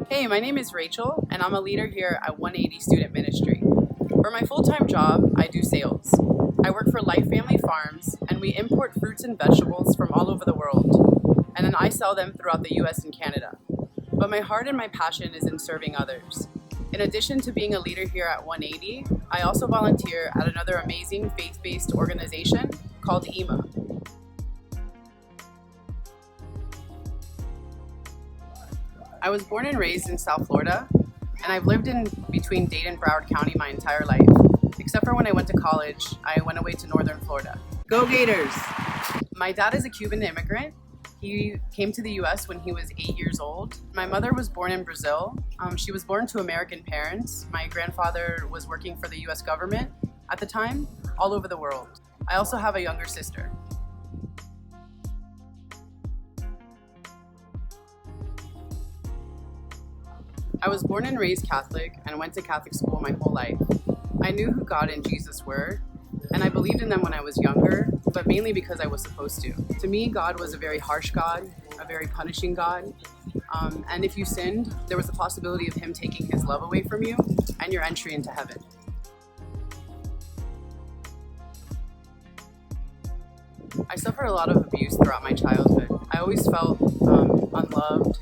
Hey, my name is Rachel, and I'm a leader here at 180 Student Ministry. For my full-time job, I do sales. I work for Life Family Farms, and we import fruits and vegetables from all over the world, and then I sell them throughout the US and Canada. But my heart and my passion is in serving others. In addition to being a leader here at 180, I also volunteer at another amazing faith-based organization called EMA. I was born and raised in South Florida, and I've lived in between Dade and Broward County my entire life. Except for when I went to college, I went away to Northern Florida. Go Gators! My dad is a Cuban immigrant. He came to the US when he was 8 years old. My mother was born in Brazil. She was born to American parents. My grandfather was working for the US government at the time, all over the world. I also have a younger sister. I was born and raised Catholic and went to Catholic school my whole life. I knew who God and Jesus were, and I believed in them when I was younger, but mainly because I was supposed to. To me, God was a very harsh God, a very punishing God, and if you sinned, there was the possibility of Him taking His love away from you and your entry into heaven. I suffered a lot of abuse throughout my childhood. I always felt unloved,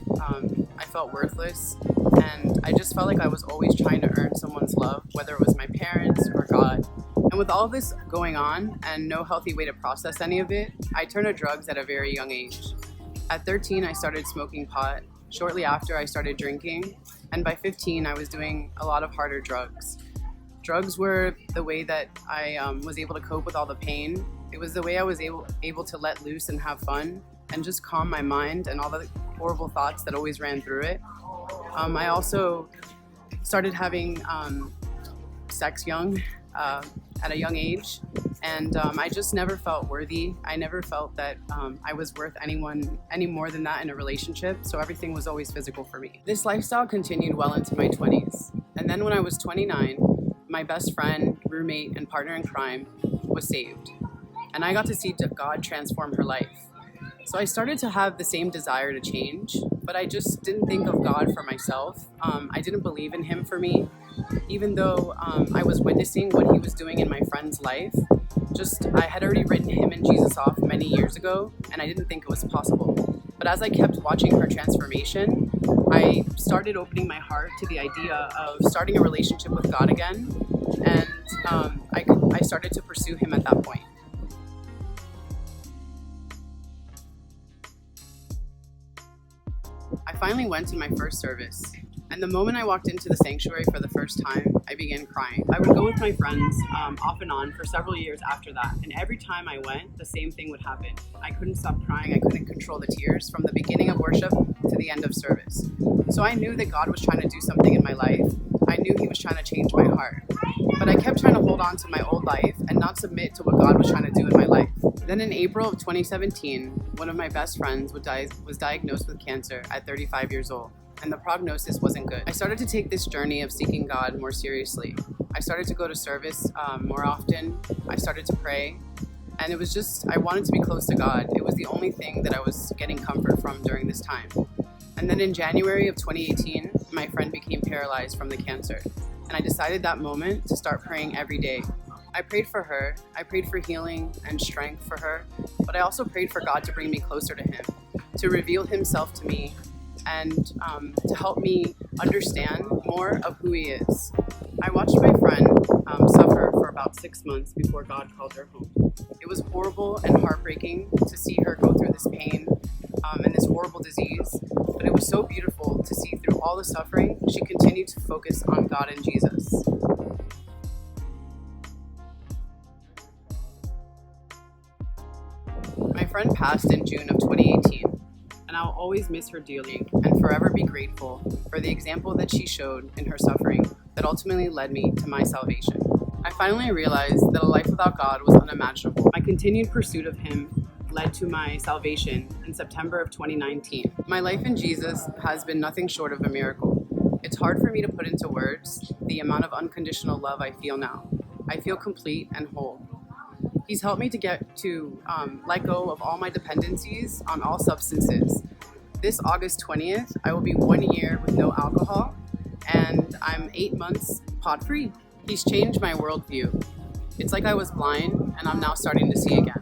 I felt worthless, and I just felt like I was always trying to earn someone's love, whether it was my parents or God. And with all this going on and no healthy way to process any of it, I turned to drugs at a very young age. At 13, I started smoking pot. Shortly after, I started drinking, and by 15, I was doing a lot of harder drugs. Drugs were the way that I was able to cope with all the pain. It was the way I was able to let loose and have fun and just calm my mind and all the horrible thoughts that always ran through it. I also started having sex young, at a young age, and I just never felt worthy. I never felt that I was worth anyone any more than that in a relationship, so everything was always physical for me. This lifestyle continued well into my 20s, and then when I was 29, my best friend, roommate, and partner in crime was saved, and I got to see God transform her life. So I started to have the same desire to change, but I just didn't think of God for myself. I didn't believe in Him for me, even though I was witnessing what He was doing in my friend's life. I had already written Him and Jesus off many years ago, and I didn't think it was possible. But as I kept watching her transformation, I started opening my heart to the idea of starting a relationship with God again, and I started to pursue Him at that point. I finally went to my first service, and the moment I walked into the sanctuary for the first time, I began crying. I would go with my friends off and on for several years after that, and every time I went, the same thing would happen. I couldn't stop crying, I couldn't control the tears from the beginning of worship to the end of service. So I knew that God was trying to do something in my life. I knew He was trying to change my heart. But I kept trying to hold on to my old life and not submit to what God was trying to do in my life. Then in April of 2017, one of my best friends was diagnosed with cancer at 35 years old, and the prognosis wasn't good. I started to take this journey of seeking God more seriously. I started to go to service more often. I started to pray, and it was just, I wanted to be close to God. It was the only thing that I was getting comfort from during this time. And then in January of 2018, my friend became paralyzed from the cancer, and I decided that moment to start praying every day. I prayed for her, I prayed for healing and strength for her, but I also prayed for God to bring me closer to Him, to reveal Himself to me, and to help me understand more of who He is. I watched my friend suffer for about 6 months before God called her home. It was horrible and heartbreaking to see her go through this pain and this horrible disease, but it was so beautiful to see through all the suffering, she continued to focus on God and Jesus. My friend passed in June of 2018, and I'll always miss her dearly and forever be grateful for the example that she showed in her suffering that ultimately led me to my salvation. I finally realized that a life without God was unimaginable. My continued pursuit of Him led to my salvation in September of 2019. My life in Jesus has been nothing short of a miracle. It's hard for me to put into words the amount of unconditional love I feel now. I feel complete and whole. He's helped me to let go of all my dependencies on all substances, This August 20th, I will be 1 year with no alcohol, and I'm 8 months pot-free. He's changed my worldview. It's like I was blind, and I'm now starting to see again.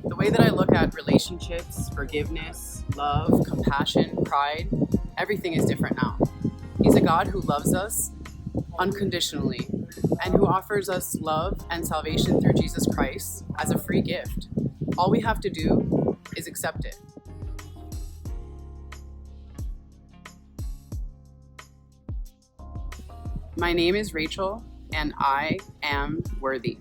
The way that I look at relationships, forgiveness, love, compassion, pride, everything is different now. He's a God who loves us unconditionally and who offers us love and salvation through Jesus Christ as a free gift. All we have to do is accept it. My name is Rachel, and I am worthy.